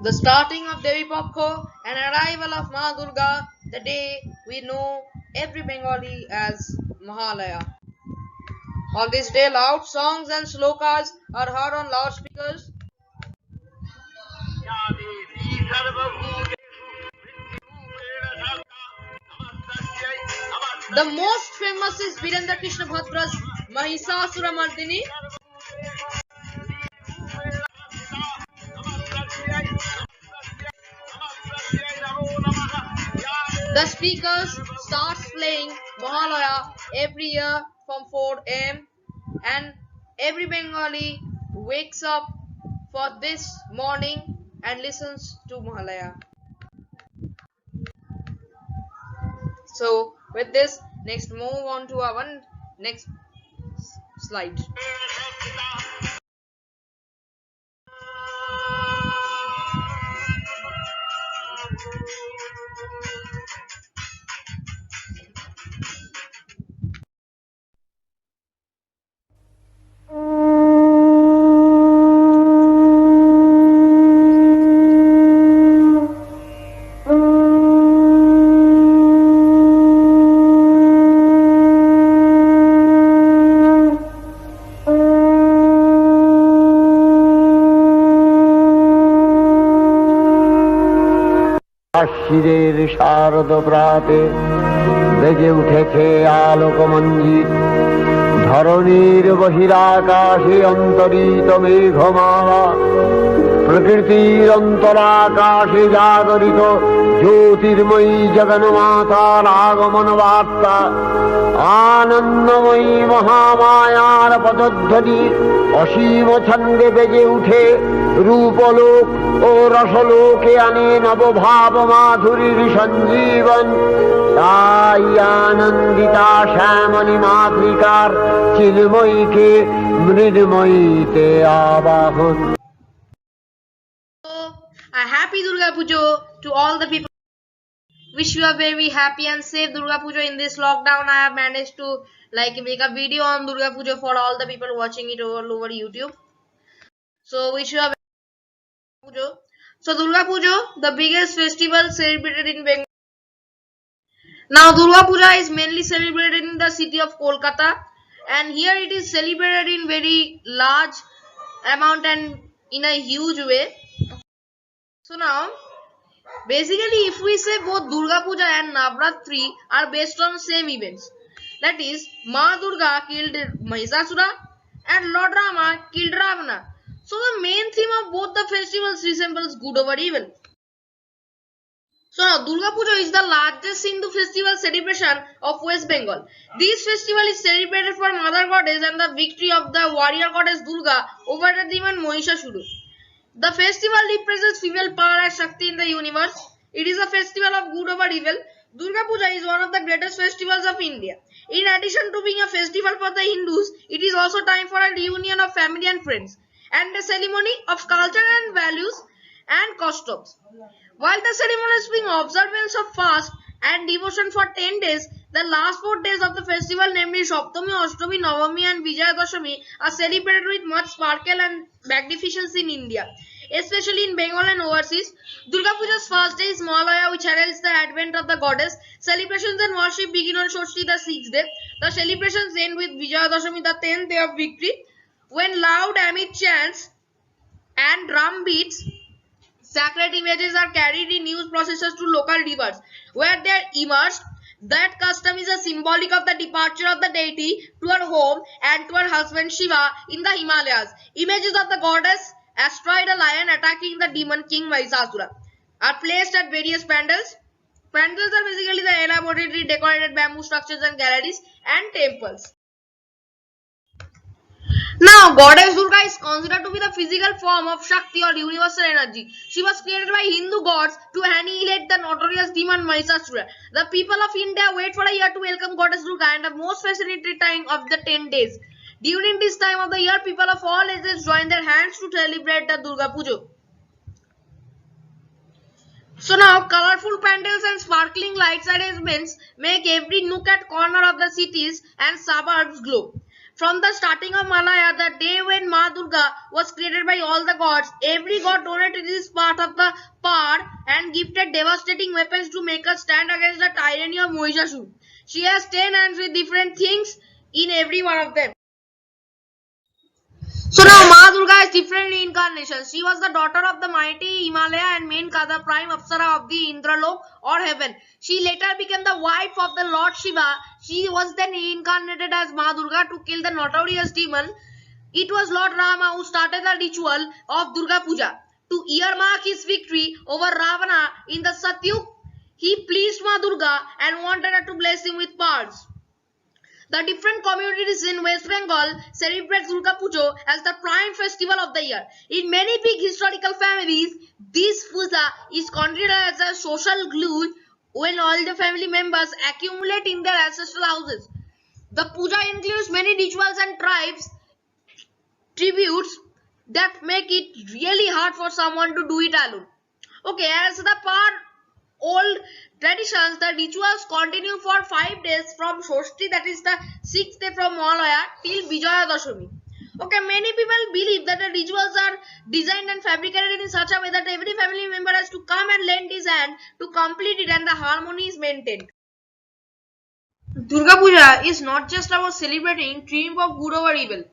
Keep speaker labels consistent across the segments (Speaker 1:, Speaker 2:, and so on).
Speaker 1: The starting of Devi Pakho and arrival of Ma Durga, the day we know every Bengali as Mahalaya. On this day, loud songs and slokas are heard on loudspeakers. The most famous is Virendra Krishna Bhadra's Mahisasura Mardini. The speakers starts playing Mahalaya every year from 4 am and every Bengali wakes up for this morning and listens to Mahalaya. So with this, next move on to our next slide.
Speaker 2: শিরের শারদ প্রাতে বেজে উঠেছে আলোকমঞ্জিত ধরণীর বহিরাকাশে অন্তরিত মেঘমালা প্রকৃতির অন্তরাকাশে জাগরিত জ্যোতির্ময়ী জগন্মাতার আগমন বার্তা আনন্দময়ী মহামায়ার পদধ্বনি অসীম ছন্দে বেজে উঠে রূপলোক ও রসলোকে আনে নবভাব মাধুরীর সঞ্জীবন তাই আনন্দিতা শ্যামণী মাতৃকার চিন্ময়ীকে মৃন্ময়ীতে আবাহন।
Speaker 1: A happy Durga Pujo to all the people. Wish you a very happy and safe Durga Pujo in this lockdown. I have managed to make a video on Durga Pujo for all the people watching it all over YouTube. So wish you a very happy Pujo. So Durga Pujo, the biggest festival celebrated in Bengal. Now Durga Puja is mainly celebrated in the city of Kolkata, and here it is celebrated in very large amount and in a huge way. So now, basically, if we say both Durga Puja and Navratri are based on same events, that is, Ma Durga killed Mahisasura and Lord Rama killed Ravana. So the main theme of both the festivals resembles good over evil. So now, Durga Puja is the largest Hindu festival celebration of West Bengal. This festival is celebrated for Mother Goddess and the victory of the warrior goddess Durga over the demon Mahishasura. The festival represents female power and Shakti in the universe. It is a festival of good over evil. Durga Puja is one of the greatest festivals of India. In addition to being a festival for the Hindus, it is also time for a reunion of family and friends and a ceremony of culture and values and customs. While the ceremony is being observance of fast and devotion for 10 days, the last 4 days of the festival, namely Saptami, Ashtami, Navami and Vijayadashami, are celebrated with much sparkle and magnificence in India, especially in Bengal and overseas. Durga Puja's first day is Mahalaya, which heralds the advent of the goddess. Celebrations and worship begin on Shoshti, the 6th day. The celebrations end with Vijayadashami, the 10th day of victory, when loud Amit chants and drum beats, sacred images are carried in news processors to local rivers, where they are immersed. That custom is a symbolic of the departure of the deity to her home and to her husband Shiva in the Himalayas. Images of the goddess astride a lion attacking the demon king Mahisasura are placed at various pandals. Pandals are basically the elaborately decorated bamboo structures and galleries and temples. Now, goddess Durga is considered to be the physical form of Shakti or universal energy. She was created by Hindu gods to annihilate the notorious demon Mahishasura. The people of India wait for a year to welcome goddess Durga and the most fascinating time of the 10 days. During this time of the year, people of all ages join their hands to celebrate the Durga Puja. So now, colorful pandals and sparkling lights arrangements make every nook and corner of the cities and suburbs glow. From the starting of Malaya, the day when Ma Durga was created by all the gods, every god donated his part of the power and gifted devastating weapons to make us stand against the tyranny of Mahishasura. She has 10 hands with different things in every one of them. So now Ma Durga has different reincarnations. She was the daughter of the mighty Himalaya and Menka, the prime Apsara of the Indralok or heaven. She later became the wife of the Lord Shiva. She was then reincarnated as Ma Durga to kill the notorious demon. It was Lord Rama who started the ritual of Durga Puja. To earmark his victory over Ravana in the Satyug, he pleased Ma Durga and wanted her to bless him with powers. The different communities in West Bengal celebrate Durga Puja as the prime festival of the year. In many big historical families, this puja is considered as a social glue when all the family members accumulate in their ancestral houses. The puja includes many rituals and tributes that make it really hard for someone to do it alone. Okay, as the part old traditions, the rituals continue for 5 days from Shoshti, that is the 6th day from Mahalaya, till Vijaya Dashami. Okay, many people believe that the rituals are designed and fabricated in such a way that every family member has to come and lend his hand to complete it and the harmony is maintained. Durga Puja is not just about celebrating triumph of good over evil,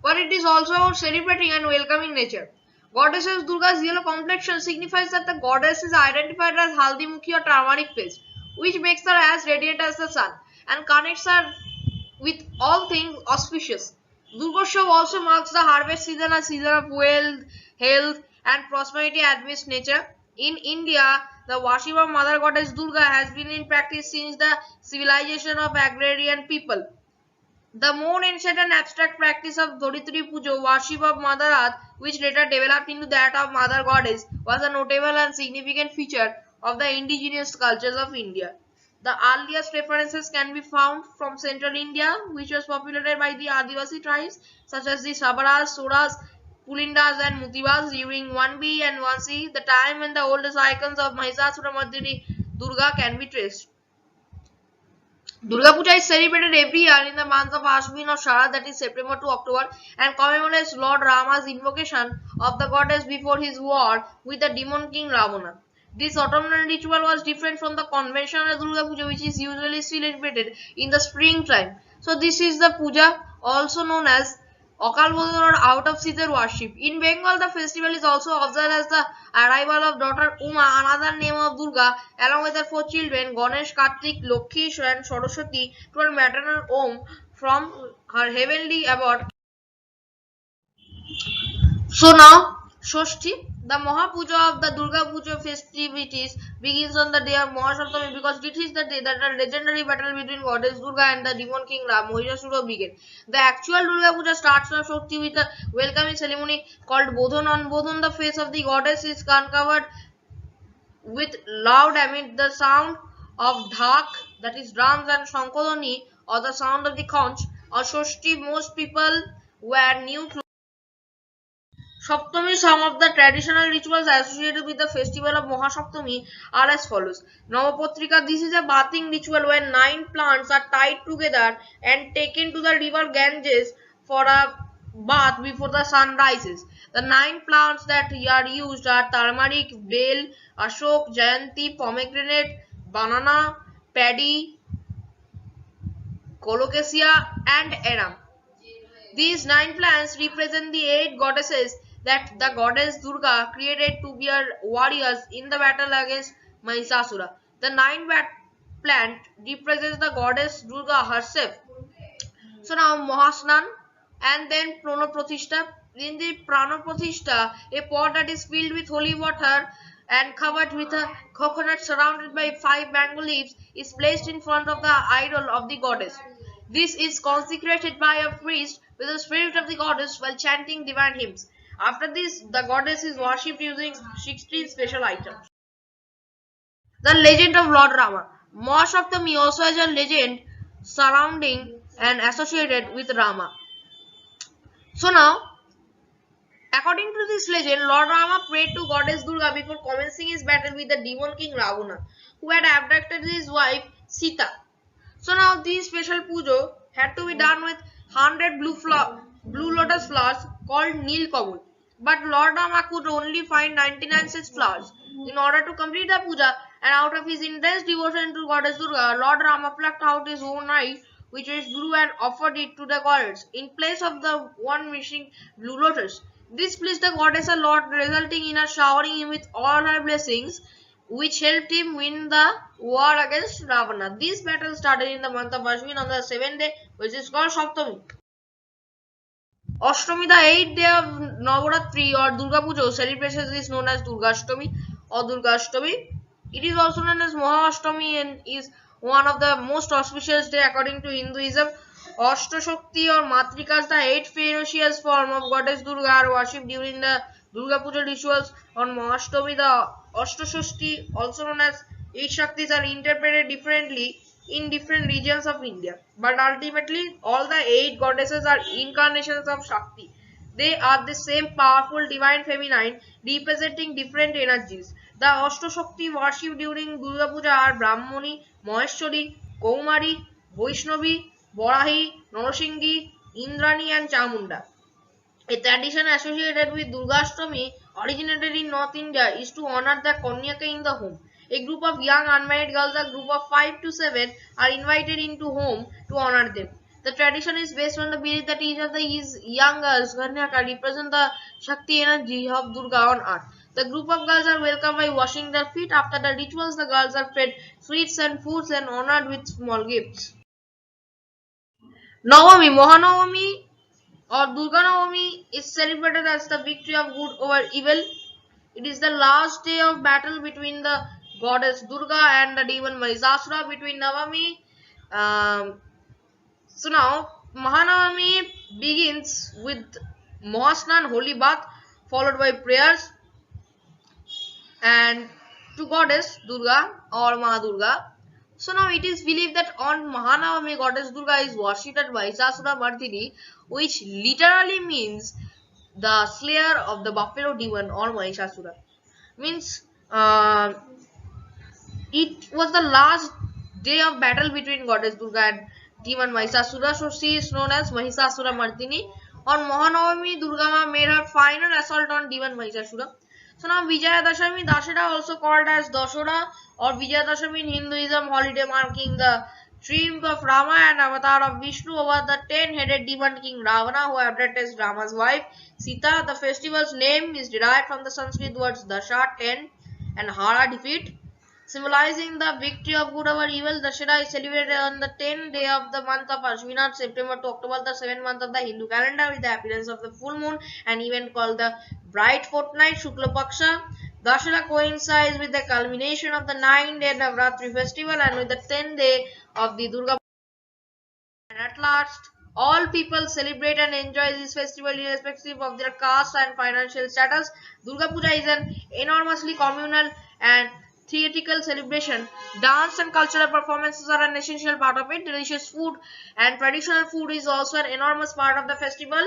Speaker 1: but it is also about celebrating and welcoming nature. Goddess Durga's yellow complexion signifies that the goddess is identified as Haldimukhi or turmeric face, which makes her as radiant as the sun and connects her with all things auspicious. Durgoshav also marks the harvest season, a season of wealth, health, and prosperity amidst nature. In India, the worship of Mother Goddess Durga has been in practice since the civilization of agrarian people. The more ancient and abstract practice of Dharitri Puja, worship of Mother Earth, which later developed into that of Mother Goddess, was a notable and significant feature of the indigenous cultures of India. The earliest references can be found from central India, which was populated by the Adivasi tribes such as the Sabaras, Soras, Pulindas and Mutibas during 1B and 1C, the time when the oldest icons of Mahishasuramardini Durga can be traced. Durga Puja is celebrated every year in the month of Ashwin or Sharad, that is September to October, and commemorates Lord Rama's invocation of the goddess before his war with the demon king Ravana. This autumnal ritual was different from the conventional Durga Puja, which is usually celebrated in the springtime. So this is the puja, also known as Akal Bodhon or out of season worship. In Bengal, the festival is also observed as the arrival of daughter Uma, another name of Durga, along with her 4 children, Ganesh, Kartik, Lokhi, and Saraswati, to her maternal home from her heavenly abode. So now, Shoshti, the Mahapuja of the Durga Puja festivities, begins on the day of Mahasaptami because this is the day that the legendary battle between goddess Durga and the demon king Mahishasura began. The actual Durga Puja starts on Shoshti with a welcoming ceremony called Bodhon. On Bodhon, the face of the goddess is uncovered with loud amid the sound of dhak, that is drums and shankodhani, or the sound of the conch. On Shoshti, most people wear new clothes. Saptami, some of the traditional rituals associated with the festival of Mahasaptami are as follows. Navapatrika, this is a bathing ritual where 9 plants are tied together and taken to the river Ganges for a bath before the sun rises. The 9 plants that are used are turmeric, bale, ashok, jayanti, pomegranate, banana, paddy, colocasia and aram. These 9 plants represent the 8 goddesses that the goddess Durga created to be her warriors in the battle against Mahishasura. The 9 plant represents the goddess Durga herself. So now Mahasnan and then Pranopratishtha. In the Pranopratishtha, a pot that is filled with holy water and covered with a coconut surrounded by 5 mango leaves is placed in front of the idol of the goddess. This is consecrated by a priest with the spirit of the goddess while chanting divine hymns. After this, the goddess is worshipped using 16 special items. The legend of Lord Rama. Mahasaptami also has a legend surrounding and associated with Rama. So now, according to this legend, Lord Rama prayed to goddess Durga before commencing his battle with the demon king Ravana, who had abducted his wife Sita. So now this special pujo had to be done with 100 blue lotus flowers called Neel Kamul. But Lord Rama could only find 99 such flowers. In order to complete the puja, and out of his intense devotion to goddess Durga, Lord Rama plucked out his own eye, which was blue, and offered it to the goddess in place of the one missing blue lotus. This pleased the goddess a lot, resulting in her showering him with all her blessings, which helped him win the war against Ravana. This battle started in the month of Ashwin on the 7th day, which is called Saptami. Ashtami, the 8th day of Navaratri or Durga Puja celebration, is known as Durgashtami or Durgashtami. It is also known as Mahashtami and is one of the most auspicious days according to Hinduism. Ashtashakti or Matrikas, the 8 ferocious form of goddess Durga, are worshipped during the Durga Puja rituals. On Mahashtami, the Ashtashakti, also known as 8 Shaktis, are interpreted differently in different regions of India. But ultimately, all the 8 goddesses are incarnations of Shakti. They are the same powerful divine feminine representing different energies. The Ashtashakti worshipped during Durga Puja are Brahmani, Maheshwari, Kaumari, Vaishnavi, Varahi, Narasinghi, Indrani and Chamunda. A tradition associated with Durgashtami originated in North India is to honor the Kanyaka in the home. A group of young unmarried girls, a group of 5 to 7, are invited into home to honor them. The tradition is based on the belief that each of these young girls, Kanyaka, represent the Shakti energy of Durga on earth. The group of girls are welcomed by washing their feet. After the rituals, the girls are fed sweets and foods and honored with small gifts. Navami, Mahanavami or Durga Navami is celebrated as the victory of good over evil. It is the last day of battle between the goddess Durga and the demon Mahishasura between Navami. So now Mahanavami begins with Mahasnan, holy bath, followed by prayers and to goddess Durga or Ma Durga. So now it is believed that on Mahanavami, goddess Durga is worshipped at Mahishasura Mardini, which literally means the slayer of the buffalo demon or Mahishasura. Means it was the last day of battle between goddess Durga and demon Mahishasura, so she is known as Mahishasura Mardini. On Mahanavami, Durga made her final assault on demon Mahishasura. So now Vijayadashami, Dashera, also called as Dashera or Vijayadashami in Hinduism, holiday marking the triumph of Rama and avatar of Vishnu over the 10-headed demon king Ravana, who abducted Rama's wife Sita. The festival's name is derived from the Sanskrit words Dasha, 10, and Hara, defeat. Symbolizing the victory of good over evil, Dashera is celebrated on the 10th day of the month of Ashwina, September to October, the 7th month of the Hindu calendar, with the appearance of the full moon, an event called the bright fortnight, Shukla Paksha. Dashera coincides with the culmination of the 9-day Navratri festival and with the 10th day of the Durga. And at last, all people celebrate and enjoy this festival irrespective of their caste and financial status. Durga Puja is an enormously communal and theatrical celebration. Dance and cultural performances are an essential part of it. Delicious food and traditional food is also an enormous part of the festival.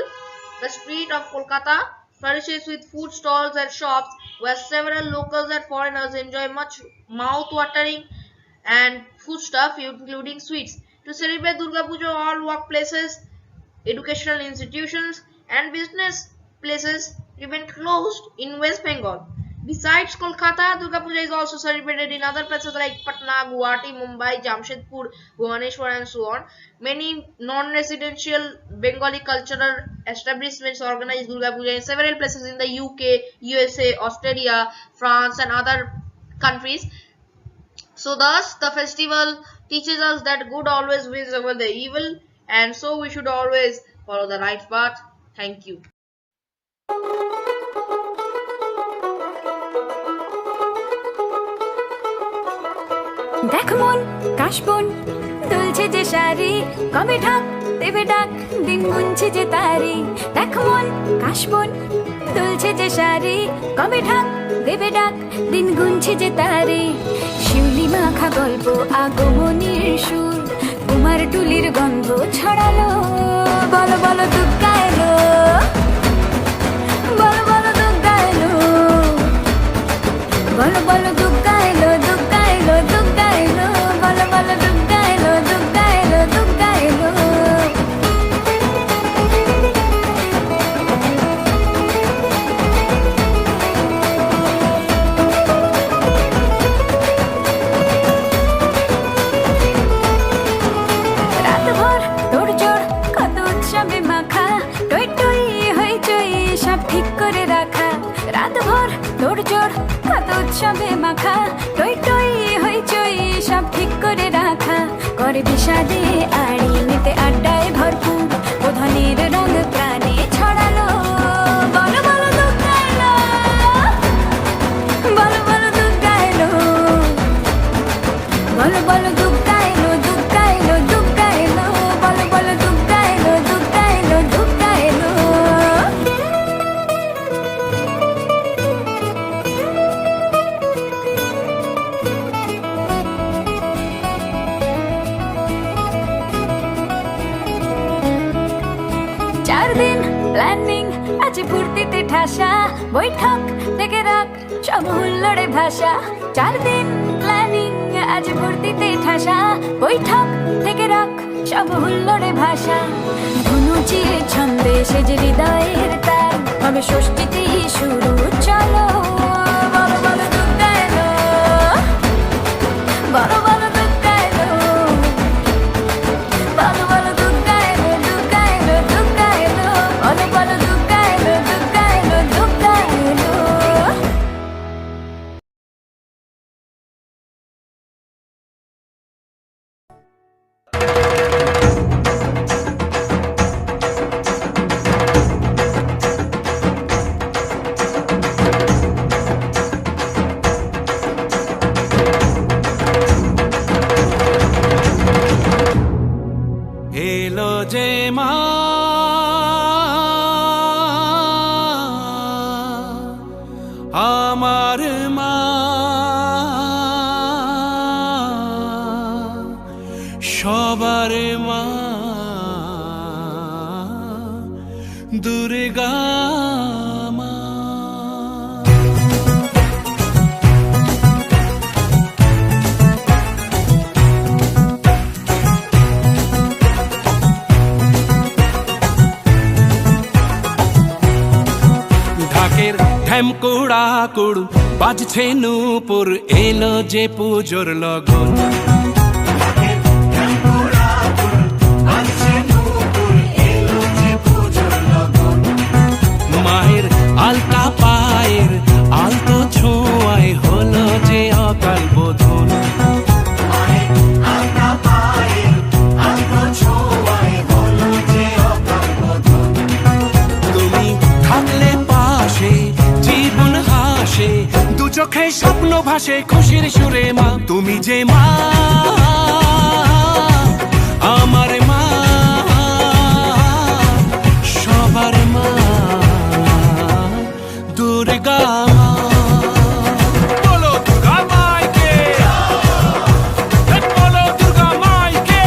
Speaker 1: The street of Kolkata flourishes with food stalls and shops where several locals and foreigners enjoy much mouth-watering and food stuff, including sweets. To celebrate Durga Puja, all workplaces, educational institutions, and business places remain closed in West Bengal. Besides Kolkata, Durga Puja is also celebrated in other places like Patna, Guwahati, Mumbai, Jamshedpur, Bhubaneswar, and so on. Many non-residential Bengali cultural establishments organize Durga Puja in several places in the UK, USA, Australia, France, and other countries. So thus, the festival teaches us that good always wins over the evil, and so we should always follow the right path. Thank you.
Speaker 3: দেখ মন কাশবন দুলছে যে শাড়ি, কবে ঢাক দেবে ডাক, দিন গুনছে যে তারি। দেখ মন কাশবন দুলছে যে শাড়ি, কবে ঢাক দেবে ডাক, দিন গুনছে যে তারি। শিউলি মাখা গল্প আগমনীর সুর, কুমার টুলির গন্ধ ছড়ালো। বলো বলো দুর্গা এলো, বলো বলো দুর্গা এলো, বলো বলো দুর্গা এলো, দুর্গা এলো, দুর্গা এলো, বলো বলো দুর্গা এলো, দুর্গা এলো, দুর্গা এলো। রাতভর তোড়জোড় কত উৎসবে মাখা, টই টই হইচই সব ঠিক করে রাখা। রাতভর তোড়জোড় কত উৎসবে মাখা, টই টই হইচই সব ঠিক করে রাখা। করে বিষাদে আড়ি মেতে আড্ডায় ভরপুর, প্রধানের রঙ প্রাণে ছড়ালো। বলো বলো দুর্গা এলো, বলো বলো দুর্গা এলো, বলো বলো দুর্গা এলো, দুর্গা এলো, দুর্গা এলো, বলো বলো দুর্গা এলো, দুর্গা এলো, দুর্গা এলো। চার দিন প্ল্যানিং আছে ফুর্তিতে ঠাসা, বৈঠক থেকে রাখ সব হুল্লোড়ে ভাষা। চার দিন প্ল্যানিং আছে ফুর্তিতে ঠাসা, বৈঠক থেকে রাখ সব হুল্লোড়ে ভাষা। ধনুচির ছন্দে সেজে হৃদয়ের তার, হবে ষষ্ঠীতেই শুরু চলো। বলো বলো দুর্গা এলো, বলো বলো দুর্গা এলো, বলো বলো দুর্গা এলো, দুর্গা এলো, দুর্গা এলো, বলো বলো দুর্গা এলো, দুর্গা এলো, দুর্গা এলো।
Speaker 4: এলো যে মা আমার মা, সবার মা দুর্গা মা। ঢাকের ঢ্যামকুড়া কুড় বাজছে নূপুর, এলো যে পুজোর লগন। মায়ের আলতা পায়ের আলতো ছোঁয়ায় হলো যে অকাল বোধন। তুমি থাকলে পাশে জীবন হাসে, দু চোখে স্বপ্ন ভাসে খুশির সুরে মা। তুমি যে মা আমার মা, সবার মা দুর্গা মা। বলো দুর্গা মাইকে, বলো দুর্গা মাইকে,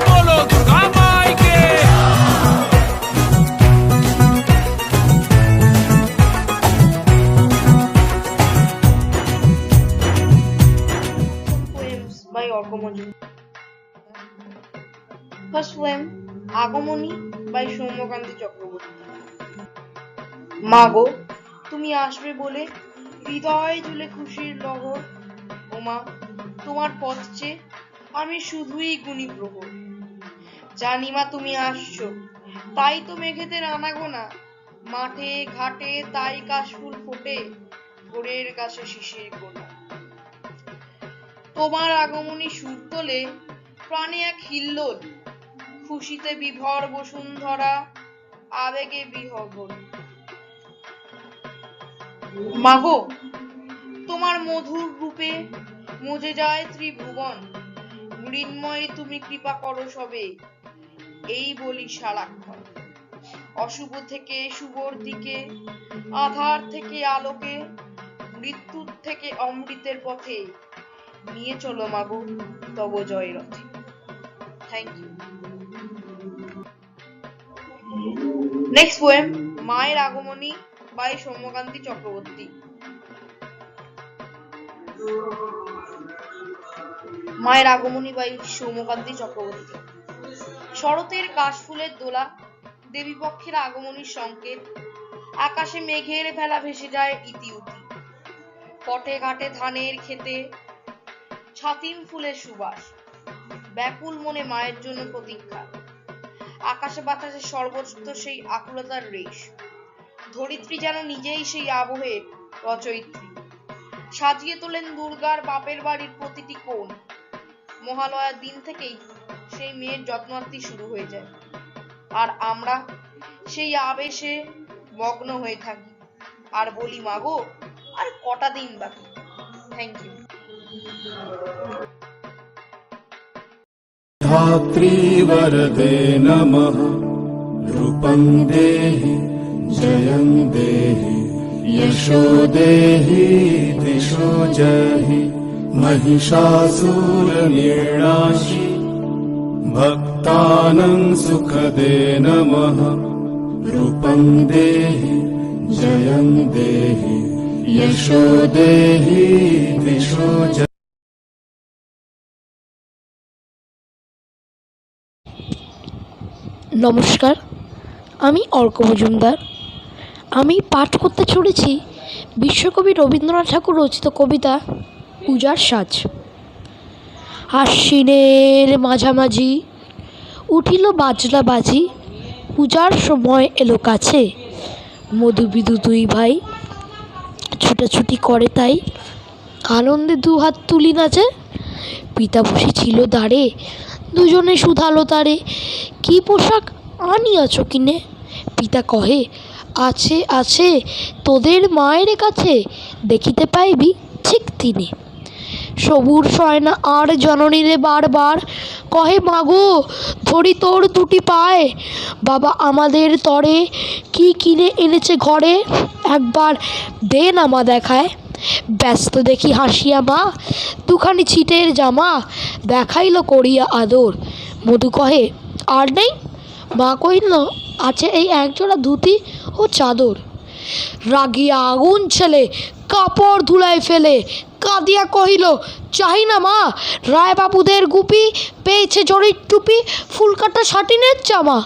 Speaker 4: বলো দুর্গা মাইকে।
Speaker 1: Poems by Orko Majumdar. First poem, Agamani by Soumyakanti Chakraborty. মাগো তুমি আসবে বলে হৃদয় জুড়ে খুশির লহর, ওমা তোমার পথ চেয়ে আমি শুধুই গুণী প্রহর। জানি মা তুমি আসছো, তাই তো মেঘেতে আনাগোনা, মাঠে ঘাটে তাই কাশফুল ফোটে, ভোরের গাছে শিশির গোনা। তোমার আগমনী সুর তোলে প্রাণে এক হিল্লোল, খুশিতে বিভোর বসুন্ধরা, আবেগে বিহ্বল। মাগো তোমার মধুর রূপে মজে যায় ত্রিভুবন, মৃন্ময়ী তুমি কৃপা করো সবে, এই বলি সারাক্ষণ। অশুভ থেকে শুভর দিকে, আধার থেকে আলোকে, মৃত্যুর থেকে অমৃতের পথে, নিয়ে চলো মাগো তব জয় রথে। Thank you. নেক্সট পোয়েম, মায়ের আগমনী বাই সৌম্যকান্তি চক্রবর্তী। মায়ের আগমনী বাই সৌম্যকান্তি চক্রবর্তী। শরতের কাশফুলের দোলা, দেবী পক্ষের আগমনীর সংকেত। আকাশে মেঘের ভেলা ভেসে যায় ইতি উতি, পটে ঘাটে ধানের খেতে ছাতিম ফুলের সুবাস। ব্যাকুল মনে মায়ের জন্য প্রতীক্ষা, আকাশে বাতাসে সর্বত্র সেই আকুলতার রেশ। ধরিত্রী যেন নিজেই সেই আবহের রচয়িত্রী, সাজিয়ে তোলেন দুর্গার বাপের বাড়ির প্রতিটি কোণ। মহালয়ার দিন থেকেই সেই মেয়ের যত্নার্থী শুরু হয়ে যায়, আর আমরা সেই আবেশে মগ্ন হয়ে থাকি আর বলি মাগো আর কটা দিন বাকি। Thank you.
Speaker 5: धात्री वरदे नमः। रूपं देहि जयं देहि यशो देहि दिशो जहि। महिषासुरनिर्णाशि भक्तानां सुखदे नमः। रूपं देहि जयं देहि यशो देहि दिशो जहि।
Speaker 6: নমস্কার, আমি অর্ক মজুমদার। আমি পাঠ করতে চলেছি বিশ্বকবি রবীন্দ্রনাথ ঠাকুর রচিত কবিতা পূজার সাজ। আশ্বিনের মাঝামাঝি উঠিল বাজলা বাজি, পূজার সময় এলো কাছে। মধুবিধু দুই ভাই ছুটাছুটি করে তাই, আনন্দে দু হাত তুলি নাচে। পিতা বসেছিল দাঁড়ে, দুজনে শুধালো তারে, কি পোশাক আনিয়াছ কিনে? পিতা কহে, আছে আছে তোদের মায়ের কাছে, দেখিতে পাইবি ঠিক তিনি। সবুর সয়না আর জননীরে বারবার কহে, মাগো ধরি তোর দুটি পায়। বাবা আমাদের তরে কি কিনে এনেছে ঘরে, একবার দে না মা দেখায়। ব্যস্ত দেখি হাসিয়া মা দুখানি ছিটের জামা, দেখাইল করিয়া আদর। মধু কহে, আর নেই? মা কহিল, আছে এই একজোড়া ধুতি ও চাদর। রাগিয়া আগুন ছেলে কাপড় ধুলায় ফেলে, কাঁদিয়া কহিল, চাহি না মা রায়বাবুদের গুপি, পেয়েছে জরির টুপি, ফুলকাটা শাটিনের জামা।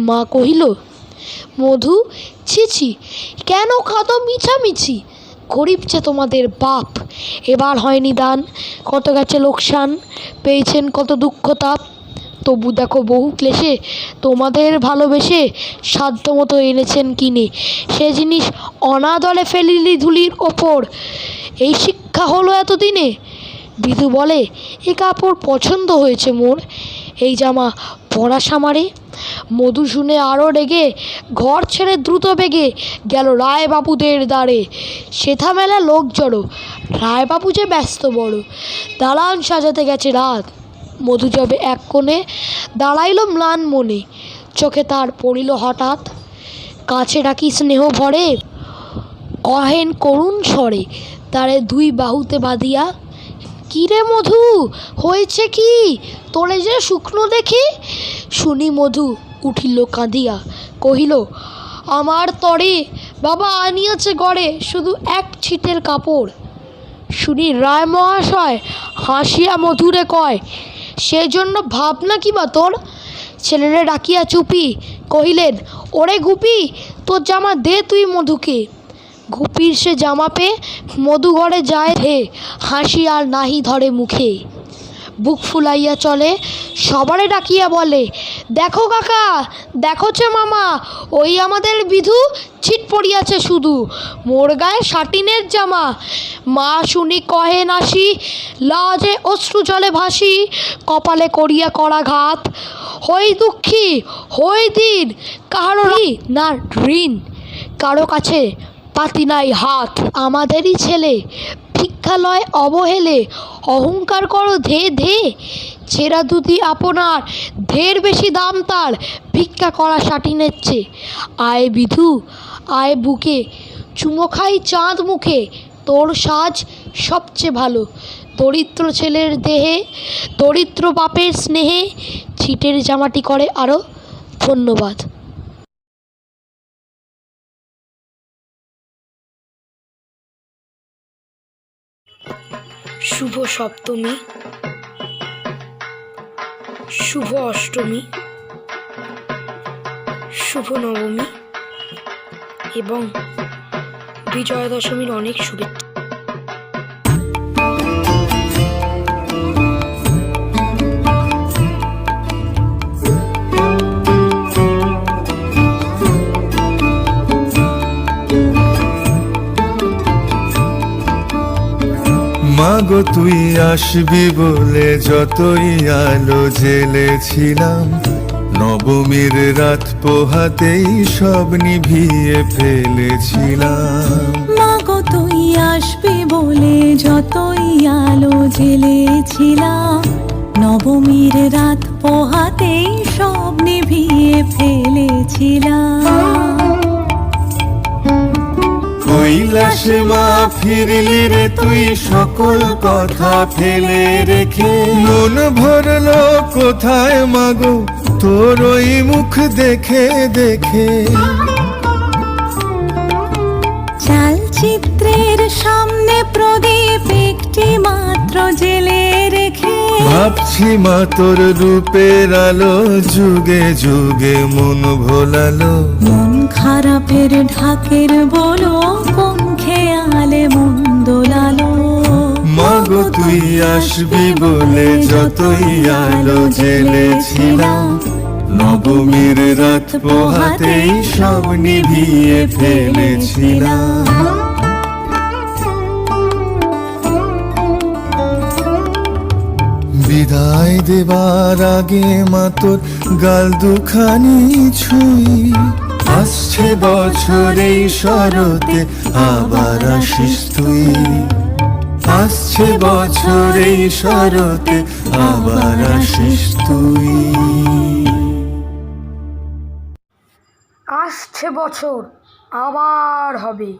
Speaker 6: মা কহিল, মধু ছি ছি কেন কাঁদো মিছামিছি, গরিব যে তোমাদের বাপ, এবার হয়নি দান, কত গেছে লোকসান, পেয়েছেন কত দুঃখ তাপ। তবু দেখো বহু ক্লেশে তোমাদের ভালোবেসে সাধ্য মতো এনেছেন কিনে, সে জিনিস অনাদলে ফেলিলি ধুলির ওপর, এই শিক্ষা হলো এতদিনে। বিধু বলে, এ কাপড় পছন্দ হয়েছে মোর, এই জামা পরা সামারে। মধু শুনে আরও রেগে ঘর ছেড়ে দ্রুত বেগে গেল রায়বাবুদের দ্বারে। সেথা মেলা লোক জড়ো, রায়বাবু যে ব্যস্ত বড়, দালান সাজাতে গেছে রাত। মধু যাবে এক কোণে দাঁড়াইল ম্লান মনে, চোখে তার পড়িল হঠাৎ। কাছে ডাকি স্নেহ ভরে কহেন করুণ স্বরে, তারে দুই বাহুতে বাঁধিয়া, কিরে মধু হয়েছে কি তোরে যে শুকনো দেখি? শুনি মধু উঠিল কাঁদিয়া, কহিল, আমার তরে বাবা আনিয়াছে গড়ে শুধু এক ছিটের কাপড়। শুনি রায় মহাশয় হাসিয়া মধুরে কয়, সেজন্য ভাবনা কি বা তোর? ছেলেরে ডাকিয়া চুপি কহিলেন, ওরে গুপি তোর জামা দে তুই মধুকে। গুপির সে জামা পেয়ে মধু ঘরে যায় হে, হাসি আর নাহি ধরে মুখে। বুক ফুলাইয়া চলে সবারে ডাকিয়া বলে, দেখো কাকা দেখোছে মামা, ওই আমাদের বিধু ছিট পড়িয়াছে শুধু, মোর গায়ে শাটিনের জামা। মা শুনি কহে নাসি, লাজে অশ্রু জলে ভাসি, কপালে করিয়া করাঘাত। হই দুঃখী হই দিন, কারো না ঋণ, কারো কাছে পাতি নাই হাত। আমাদেরই ছেলে ভিক্ষালয় অবহেলে, অহংকার করো ধে ধে, ছেঁড়া দুধি আপনার, ঢের বেশি দাম তার, ভিক্ষা করা সাটিনের চেয়ে। আয় বিধু আয় বুকে, চুমো খাই চাঁদ মুখে, তোর সাজ সবচেয়ে ভালো। দরিদ্র ছেলের দেহে, দরিদ্র বাপের স্নেহে, ছিটের জামাটি করে আরো। ধন্যবাদ। শুভ সপ্তমী, শুভ অষ্টমী, শুভ নবমী এবং বিজয়া দশমীর অনেক শুভেচ্ছা।
Speaker 5: মাগো তুই আসবি বলে যতই আলো জ্বেলেছিলাম, নবমীর রাত পোহাতেই সব নিভিয়ে ফেলেছিলাম।
Speaker 3: মাগো তুই আসবি বলে যতই আলো জ্বেলেছিলাম, নবমীর রাত পোহাতেই সব নিভিয়ে ফেলেছিলাম।
Speaker 5: কৈলাসে মা ফিরলি রে তুই সকল কথা ফেলে রেখে, মন ভরলো কোথায় মাগো তোর ওই মুখ দেখে দেখে।
Speaker 3: চালচিত্রের সামনে প্রদীপ একটি মাত্র জেলে রেখে,
Speaker 5: ভাবছি মা তোর রূপের আলো যুগে যুগে মন ভোলালো।
Speaker 3: মন খারাপের ঢাকের বলো কোন খেয়ালে মন দোলালো।
Speaker 5: মাগো তুই আসবি বলে যতই আলো জ্বেলেছিলাম, নবমীর রাত পোহাতেই সব নিভিয়ে ফেলেছিলাম। বিদায় দেবার আগে মা তোর গাল দুখানি ছুঁই, আসছে বছর এই শরতে আবার আসিস তুই। আসছে বছর এই শরতে আবার আসিস তুই।
Speaker 6: আসছে বছর আবার হবে।